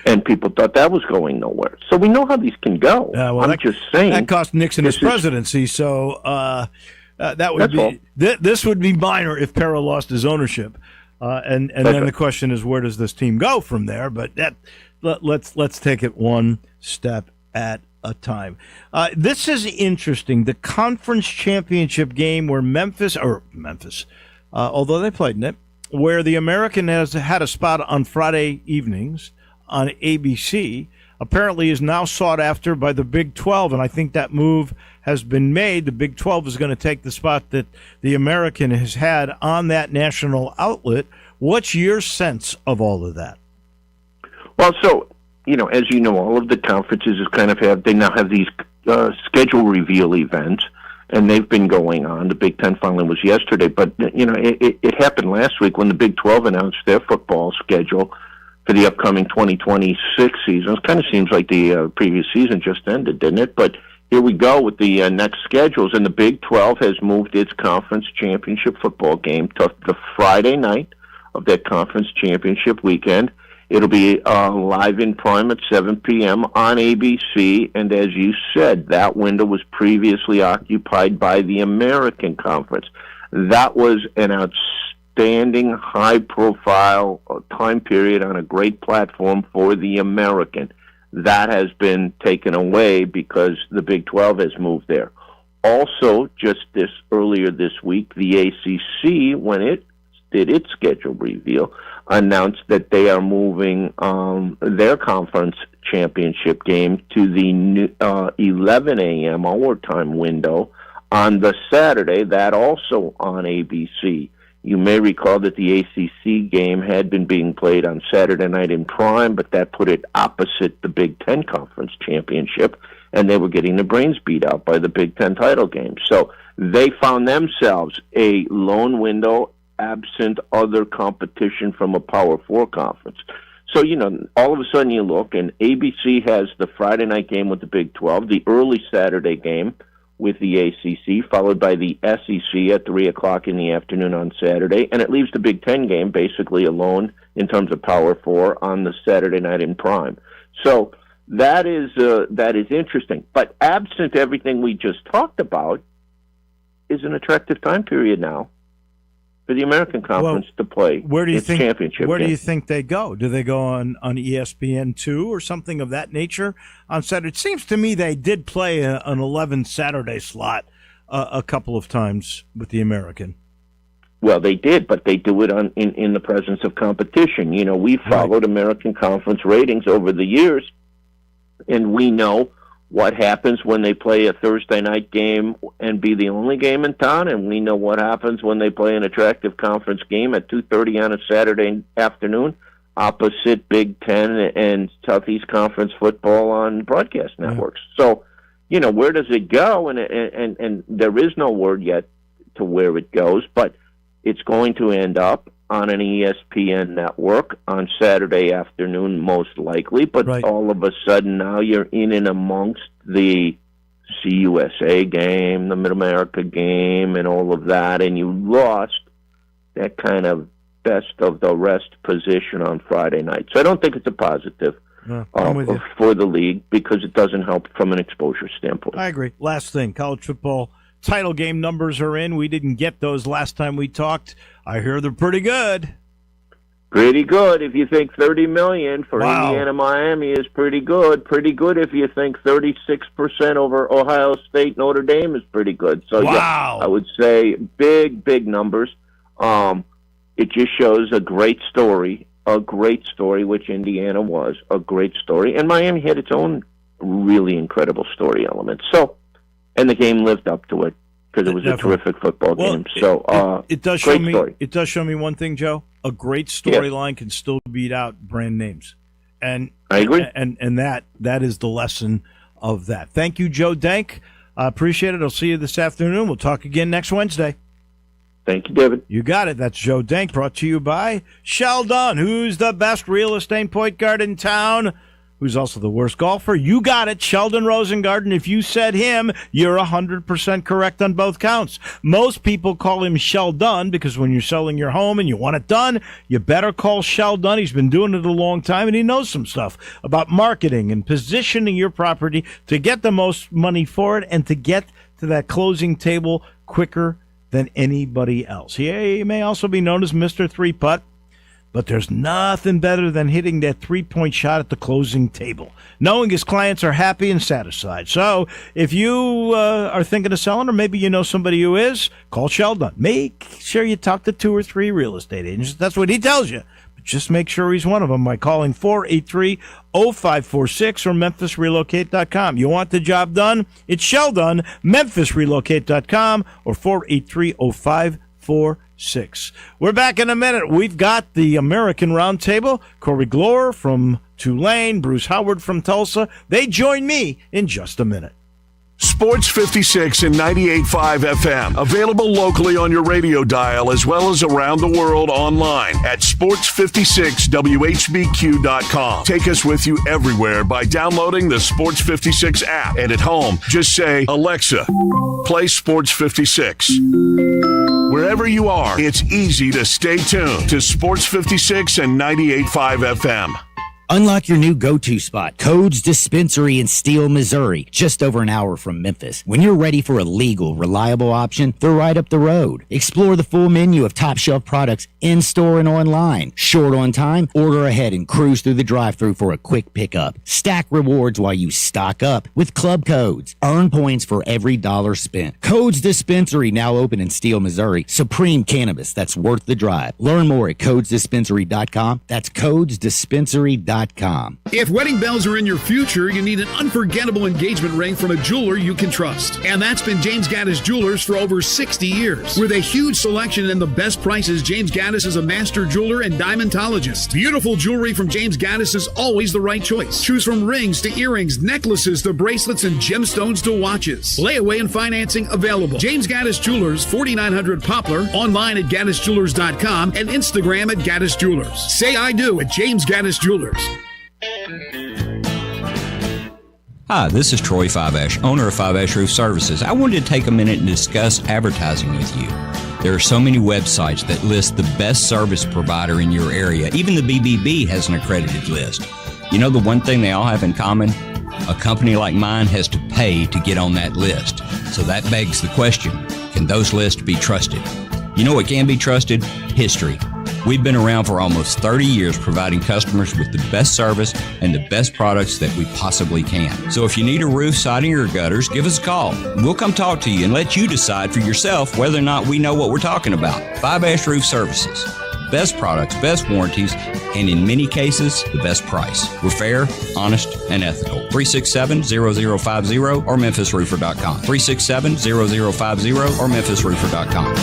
And people thought that was going nowhere. So we know how these can go. I'm just saying. That cost Nixon his presidency, so that would be this would be minor if Para lost his ownership. And then the question is, where does this team go from there? But let's take it one step at a time. This is interesting. The conference championship game where Memphis, although they played in it, where the American has had a spot on Friday evenings on ABC, apparently is now sought after by the Big 12, and I think that move has been made. The Big 12 is going to take the spot that the American has had on that national outlet. What's your sense of all of that? Well, so, as you know, all of the conferences they now have these schedule reveal events, and they've been going on. The Big Ten finally was yesterday, but, it happened last week when the Big 12 announced their football schedule for the upcoming 2026 season. It kind of seems like the previous season just ended, didn't it? But here we go with the next schedules, and the Big 12 has moved its conference championship football game to the Friday night of that conference championship weekend. It'll be live in prime at 7 p.m. on ABC, and as you said, that window was previously occupied by the American Conference. That was an outstanding, high-profile time period on a great platform for the American. That has been taken away because the Big 12 has moved there. Also, just earlier this week, the ACC, when it did its schedule reveal, announced that they are moving their conference championship game to the 11 a.m. our time window on the Saturday, that also on ABC. You may recall that the ACC game had been being played on Saturday night in prime, but that put it opposite the Big Ten Conference Championship, and they were getting their brains beat out by the Big Ten title game. So they found themselves a lone window absent other competition from a Power 4 conference. So, all of a sudden you look, and ABC has the Friday night game with the Big 12, the early Saturday game with the ACC, followed by the SEC at 3 o'clock in the afternoon on Saturday, and it leaves the Big Ten game basically alone in terms of Power 4 on the Saturday night in prime. So that is interesting. But absent everything we just talked about is an attractive time period now for the American Conference to play its championship Where game. do you think they go? Do they go on ESPN2 or something of that nature on Saturday? It seems to me they did play an 11 Saturday slot a couple of times with the American. Well, they did, but they do it in the presence of competition. You know, we've followed American Conference ratings over the years, and we know what happens when they play a Thursday night game and be the only game in town, and we know what happens when they play an attractive conference game at 2:30 on a Saturday afternoon opposite Big Ten and Southeast Conference football on broadcast networks. So, you know, where does it go? And there is no word yet to where it goes, but it's going to end up on an ESPN network on Saturday afternoon, most likely. But all of a sudden now you're in and amongst the CUSA game, the Mid-America game, and all of that, and you lost that kind of best of the rest position on Friday night. So I don't think it's a positive for the league because it doesn't help from an exposure standpoint. I agree. Last thing, college football title game numbers are in. We didn't get those last time we talked. I hear they're pretty good. Pretty good if you think $30 million for Indiana Miami is pretty good. Pretty good if you think 36% over Ohio State Notre Dame is pretty good. So yeah, I would say big numbers. It just shows a great story, which Indiana was a great story, and Miami had its own really incredible story elements. So. And the game lived up to it because it was a terrific football game. So it does show me. Story. It does show me one thing, Joe. A great storyline can still beat out brand names, and I agree. And that is the lesson of that. Thank you, Joe Dank. I appreciate it. I'll see you this afternoon. We'll talk again next Wednesday. Thank you, David. You got it. That's Joe Dank, brought to you by Sheldon, who's the best real estate point guard in town. Who's also the worst golfer. You got it, Sheldon Rosengarten. If you said him, you're 100% correct on both counts. Most people call him Sheldon because when you're selling your home and you want it done, you better call Sheldon. He's been doing it a long time, and he knows some stuff about marketing and positioning your property to get the most money for it and to get to that closing table quicker than anybody else. He may also be known as Mr. Three-Putt. But there's nothing better than hitting that three-point shot at the closing table, knowing his clients are happy and satisfied. So if you are thinking of selling, or maybe you know somebody who is, call Sheldon. Make sure you talk to 2 or 3 real estate agents. That's what he tells you. But just make sure he's one of them by calling 483-0546 or MemphisRelocate.com. You want the job done? It's Sheldon, MemphisRelocate.com, or 483-0546. We're back in a minute. We've got the American Roundtable. Corey Glore from Tulane, Bruce Howard from Tulsa. They join me in just a minute. Sports 56 and 98.5 FM. Available locally on your radio dial as well as around the world online at sports56whbq.com. Take us with you everywhere by downloading the Sports 56 app. And at home, just say, Alexa, play Sports 56. Wherever you are, it's easy to stay tuned to Sports 56 and 98.5 FM. Unlock your new go-to spot, Codes Dispensary in Steele, Missouri, just over an hour from Memphis. When you're ready for a legal, reliable option, they're right up the road. Explore the full menu of top-shelf products in-store and online. Short on time? Order ahead and cruise through the drive-thru for a quick pickup. Stack rewards while you stock up with Club Codes. Earn points for every dollar spent. Codes Dispensary, now open in Steele, Missouri. Supreme cannabis that's worth the drive. Learn more at CodesDispensary.com. That's CodesDispensary.com. If wedding bells are in your future, you need an unforgettable engagement ring from a jeweler you can trust. And that's been James Gaddis Jewelers for over 60 years. With a huge selection and the best prices, James Gaddis is a master jeweler and diamondologist. Beautiful jewelry from James Gaddis is always the right choice. Choose from rings to earrings, necklaces to bracelets, and gemstones to watches. Layaway and financing available. James Gaddis Jewelers, 4900 Poplar, online at GaddisJewelers.com and Instagram at Gaddis Jewelers. Say I do at James Gaddis Jewelers. Hi, this is Troy Fiveash, owner of Fiveash Roof Services. I wanted to take a minute and discuss advertising with you. There are so many websites that list the best service provider in your area. Even the BBB has an accredited list. You know the one thing they all have in common? A company like mine has to pay to get on that list. So that begs the question, can those lists be trusted? You know what can be trusted? History. We've been around for almost 30 years providing customers with the best service and the best products that we possibly can. So if you need a roof, siding, or gutters, give us a call. We'll come talk to you and let you decide for yourself whether or not we know what we're talking about. Fiveash Roof Services. Best products, best warranties, and in many cases, the best price. We're fair, honest, and ethical. 367-0050 or memphisroofer.com. 367-0050 or memphisroofer.com.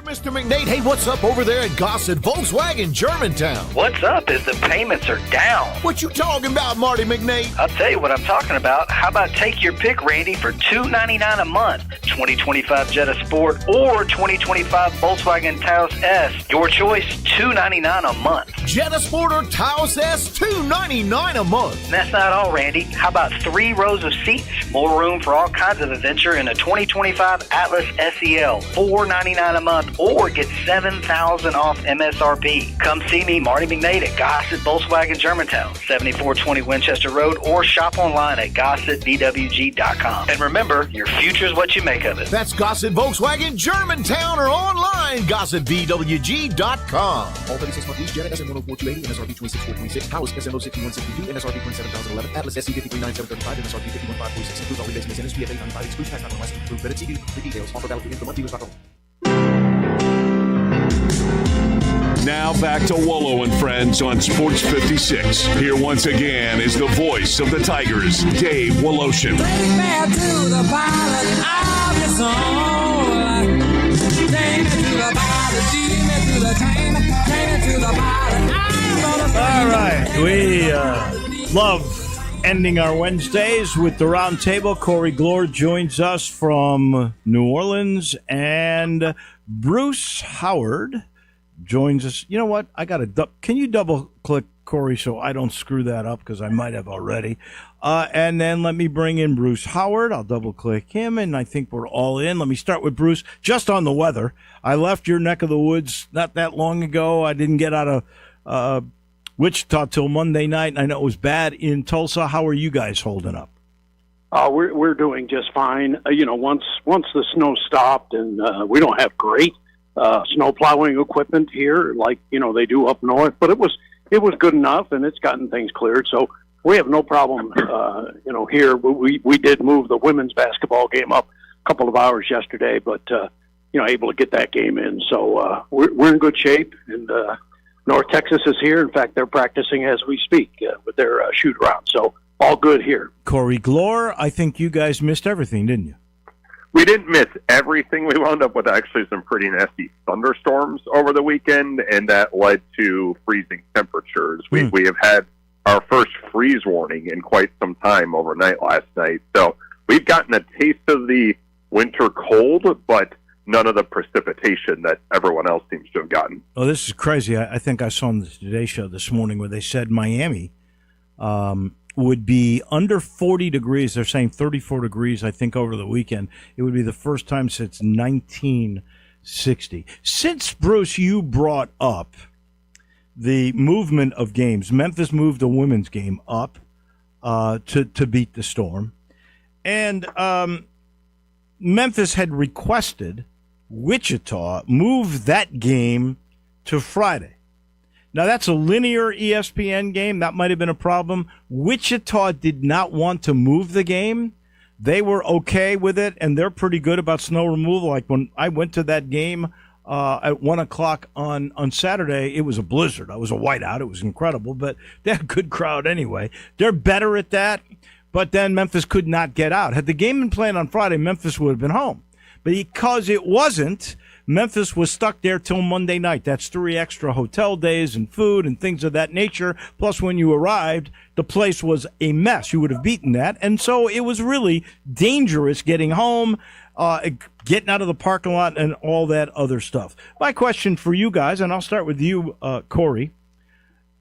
Mr. McNate, hey, what's up over there at Gossett Volkswagen Germantown? What's up is the payments are down. What you talking about, Marty McNate? I'll tell you what I'm talking about. How about take your pick, Randy, for $299 a month. 2025 Jetta Sport or 2025 Volkswagen Taos S. Your choice, $299 a month. Jetta Sport or Taos S, $299 a month. And that's not all, Randy. How about 3 rows of seats, more room for all kinds of adventure in a 2025 Atlas SEL, $499 a month, or get $7,000 off MSRP. Come see me, Marty McNate, at Gossett Volkswagen Germantown, 7420 Winchester Road, or shop online at GossettVWG.com. And remember, your future is what you make of it. That's Gossett Volkswagen Germantown or online, GossettVWG.com. All 36-month lease, Jetta SM104-280, MSRP 26,426, Taos SM06162, MSRP 27,011, Atlas SC 539735, MSRP 51,546, includes all rebates, NSP at 895, excludes tax, non-license, approved, vetted CD, complete details, offer valid through month-dealers.com. Now back to Wolo and Friends on Sports 56. Here once again is the voice of the Tigers, Dave Woloshin. All right, we love ending our Wednesdays with the round table. Corey Glore joins us from New Orleans, and Bruce Howard joins us. You know what? I got to. Can you double click Corey so I don't screw that up, because I might have already. And then let me bring in Bruce Howard. I'll double click him, and I think we're all in. Let me start with Bruce. Just on the weather, I left your neck of the woods not that long ago. I didn't get out of Wichita till Monday night, and I know it was bad in Tulsa. How are you guys holding up? We're doing just fine. Once the snow stopped, and we don't have great snow plowing equipment here like they do up north, but it was good enough, and it's gotten things cleared. So we have no problem. Here we did move the women's basketball game up a couple of hours yesterday, but able to get that game in. So we're in good shape, and North Texas is here. In fact, they're practicing as we speak with their shoot around. So all good here. Corey Glore, I think you guys missed everything, didn't you? We didn't miss everything. We wound up with actually some pretty nasty thunderstorms over the weekend, and that led to freezing temperatures. We have had our first freeze warning in quite some time overnight last night. So we've gotten a taste of the winter cold, but none of the precipitation that everyone else seems to have gotten. Oh, this is crazy. I think I saw on the Today Show this morning where they said Miami would be under 40 degrees. They're saying 34 degrees, I think, over the weekend. It would be the first time since 1960. Since, Bruce, you brought up the movement of games, Memphis moved a women's game up to beat the Storm. And Memphis had requested Wichita move that game to Friday. Now, that's a linear ESPN game. That might have been a problem. Wichita did not want to move the game. They were okay with it, and they're pretty good about snow removal. Like when I went to that game at 1 o'clock on Saturday, it was a blizzard. It was a whiteout. It was incredible, but they had a good crowd anyway. They're better at that, but then Memphis could not get out. Had the game been playing on Friday, Memphis would have been home. But because it wasn't, Memphis was stuck there till Monday night. That's 3 extra hotel days and food and things of that nature. Plus, when you arrived, the place was a mess. You would have beaten that. And so it was really dangerous getting home, getting out of the parking lot, and all that other stuff. My question for you guys, and I'll start with you, Corey,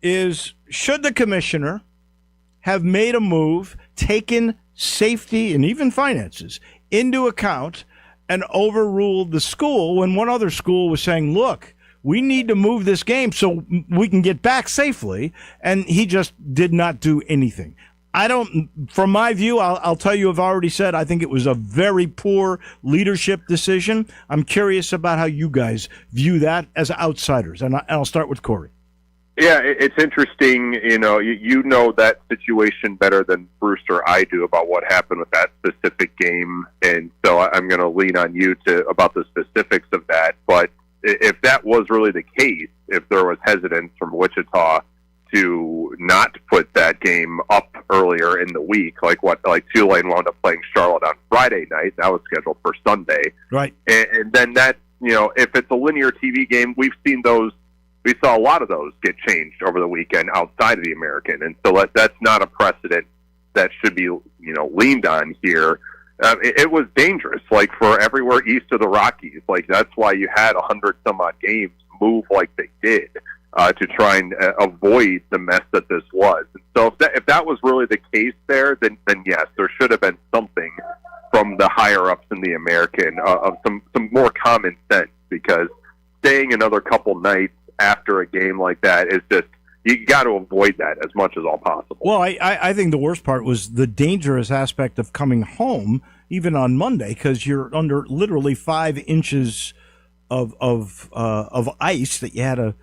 is should the commissioner have made a move, taken safety and even finances into account, and overruled the school when one other school was saying, look, we need to move this game so we can get back safely, and he just did not do anything. From my view, I'll tell you, I've already said, I think it was a very poor leadership decision. I'm curious about how you guys view that as outsiders, and I'll start with Corey. Yeah, it's interesting. You know that situation better than Bruce or I do about what happened with that specific game, and so I'm going to lean on you about the specifics of that. But if that was really the case, if there was hesitance from Wichita to not put that game up earlier in the week, like Tulane wound up playing Charlotte on Friday night, that was scheduled for Sunday, right? And then that, if it's a linear TV game, we've seen those. We saw a lot of those get changed over the weekend outside of the American, and so that's not a precedent that should be, leaned on here. It was dangerous, like for everywhere east of the Rockies. Like that's why you had 100 some odd games move like they did to try and avoid the mess that this was. And so if that was really the case there, then yes, there should have been something from the higher ups in the American of some more common sense, because staying another couple nights after a game like that is just, you got to avoid that as much as all possible. Well, I think the worst part was the dangerous aspect of coming home, even on Monday, because you're under literally 5 inches of ice that you had to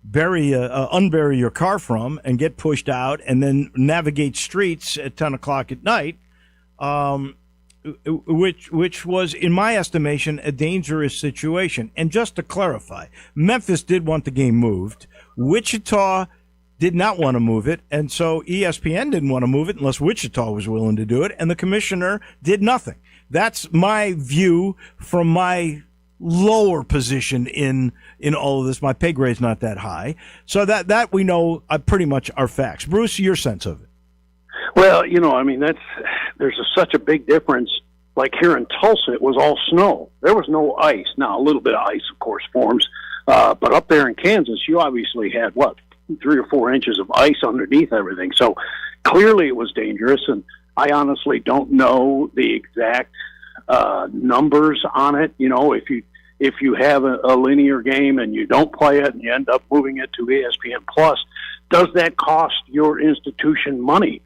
unbury your car from and get pushed out, and then navigate streets at 10 o'clock at night, which was, in my estimation, a dangerous situation. And just to clarify, Memphis did want the game moved. Wichita did not want to move it, and so ESPN didn't want to move it unless Wichita was willing to do it, and the commissioner did nothing. That's my view from my lower position in all of this. My pay grade's not that high, so that we know pretty much are facts. Bruce, your sense of it? Well, there's such a big difference. Like here in Tulsa, it was all snow. There was no ice. Now, a little bit of ice, of course, forms. But up there in Kansas, you obviously had, 3 or 4 inches of ice underneath everything. So clearly it was dangerous, and I honestly don't know the exact numbers on it. If you have a linear game and you don't play it and you end up moving it to ESPN Plus, does that cost your institution money?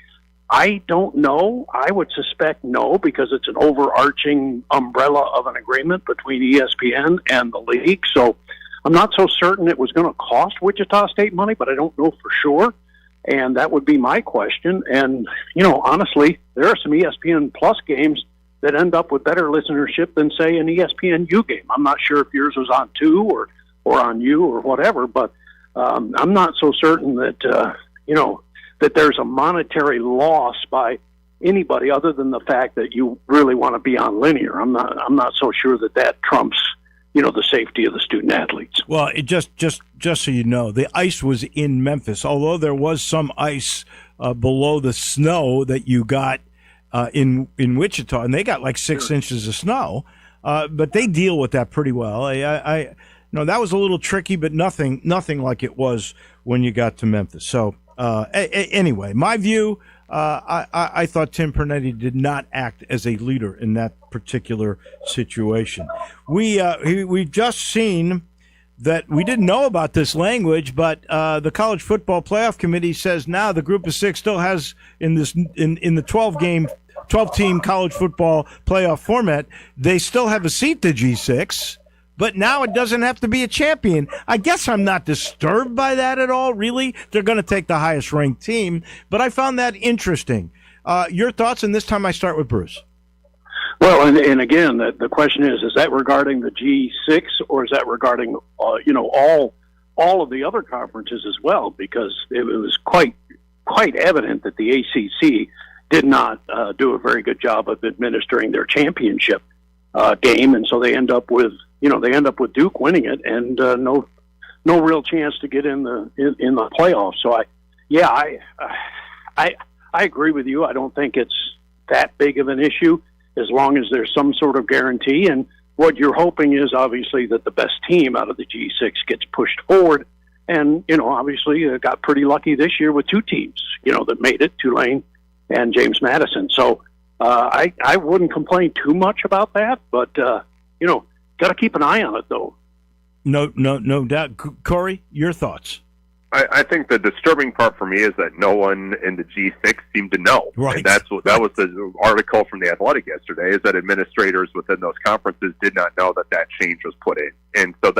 I don't know. I would suspect no, because it's an overarching umbrella of an agreement between ESPN and the league. So I'm not so certain it was going to cost Wichita State money, but I don't know for sure. And that would be my question. And, honestly, there are some ESPN Plus games that end up with better listenership than, say, an ESPNU game. I'm not sure if yours was on 2 or on U or whatever, but I'm not so certain that, that there's a monetary loss by anybody other than the fact that you really want to be on linear. I'm not so sure that trumps, the safety of the student athletes. Well, it just so you know, the ice was in Memphis, although there was some ice below the snow that you got in Wichita, and they got like 6 inches of snow, but they deal with that pretty well. I that was a little tricky, but nothing like it was when you got to Memphis. So anyway, my view, I thought Tim Pernetti did not act as a leader in that particular situation. We've just seen that we didn't know about this language, but the College Football Playoff Committee says now the Group of 6 still has in the 12-team college football playoff format, they still have a seat to G6. But now it doesn't have to be a champion. I guess I'm not disturbed by that at all, really. They're going to take the highest-ranked team. But I found that interesting. Your thoughts, and this time I start with Bruce. Well, and again, the question is that regarding the G6, or is that regarding, all of the other conferences as well? Because it was quite evident that the ACC did not do a very good job of administering their championship game, and so they end up with they end up with Duke winning it and no real chance to get in the playoffs. So I agree with you. I don't think it's that big of an issue as long as there's some sort of guarantee. And what you're hoping is obviously that the best team out of the G6 gets pushed forward. And, obviously got pretty lucky this year with two teams, that made it, Tulane and James Madison. So I wouldn't complain too much about that, but, got to keep an eye on it, though. No doubt. Corey, your thoughts? I think the disturbing part for me is that no one in the G6 seemed to know. Right. And that was the article from The Athletic yesterday, is that administrators within those conferences did not know that change was put in. And so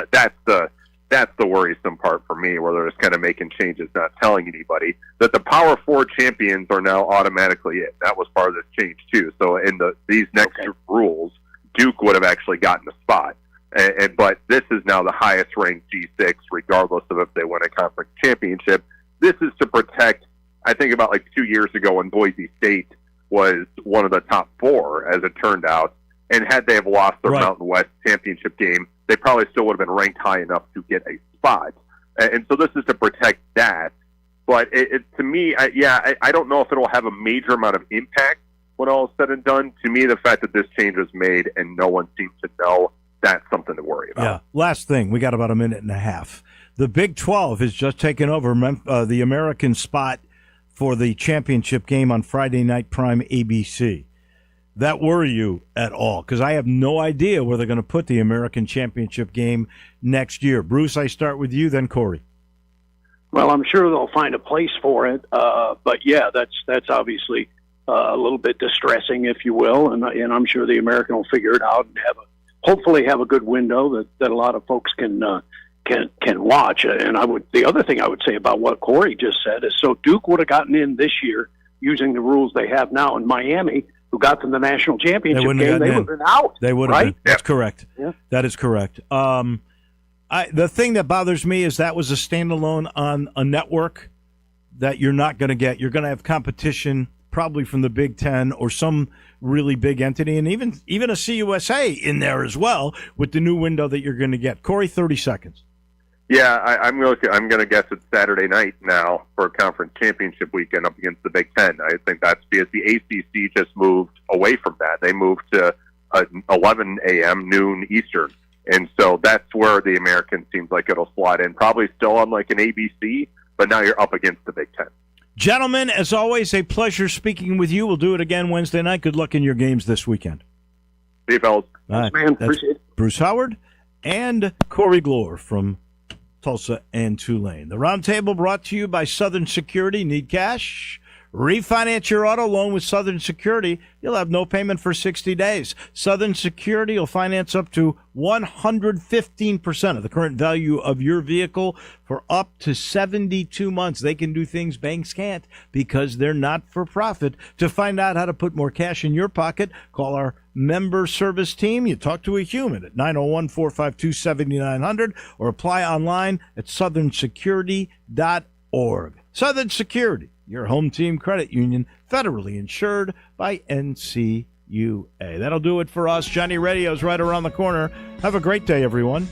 that's the worrisome part for me, where they're just kind of making changes, not telling anybody that the Power Four champions are now automatically in. That was part of this change too. So in these next rules, Duke would have actually gotten a spot. But this is now the highest ranked G6, regardless of if they win a conference championship. This is to protect, I think about 2 years ago when Boise State was one of the top four, as it turned out. And had they have lost their Mountain West championship game, they probably still would have been ranked high enough to get a spot. And so this is to protect that. But to me, I don't know if it'll have a major amount of impact when all is said and done. To me, the fact that this change was made and no one seems to know, that's something to worry about. Yeah. Last thing, we got about a minute and a half. The Big 12 has just taken over the American spot for the championship game on Friday Night Prime ABC. That worry you at all? Because I have no idea where they're going to put the American championship game next year. Bruce, I start with you, then Corey. Well, I'm sure they'll find a place for it. But yeah, that's obviously a little bit distressing, if you will. And I'm sure the American will figure it out and hopefully have a good window that a lot of folks can watch. And the other thing I would say about what Corey just said is, so Duke would have gotten in this year using the rules they have now, in Miami, who got to the national championship game, they would have been out. They would have been. That's correct. Yeah. That is correct. The thing that bothers me is that was a standalone on a network that you're not going to get. You're going to have competition probably from the Big Ten or some really big entity, and even a CUSA in there as well with the new window that you're going to get. Corey, 30 seconds. Yeah, I'm going to guess it's Saturday night now for conference championship weekend up against the Big Ten. I think that's because the ACC just moved away from that. They moved to 11 a.m. noon Eastern, and so that's where the American seems like it'll slide in. Probably still on like an ABC, but now you're up against the Big Ten. Gentlemen, as always, a pleasure speaking with you. We'll do it again Wednesday night. Good luck in your games this weekend. See you, fellas. All right. Man, appreciate it. Bruce Howard and Corey Glore from Tulsa and Tulane. The Roundtable brought to you by Southern Security. Need cash? Refinance your auto loan with Southern Security. You'll have no payment for 60 days. Southern Security will finance up to 115% of the current value of your vehicle for up to 72 months. They can do things banks can't because they're not for profit. To find out how to put more cash in your pocket, call our member service team. You talk to a human at 901-452-7900 or apply online at southernsecurity.org. Southern Security, your home team credit union, federally insured by NCUA. That'll do it for us. Johnny Radio's right around the corner. Have a great day, everyone.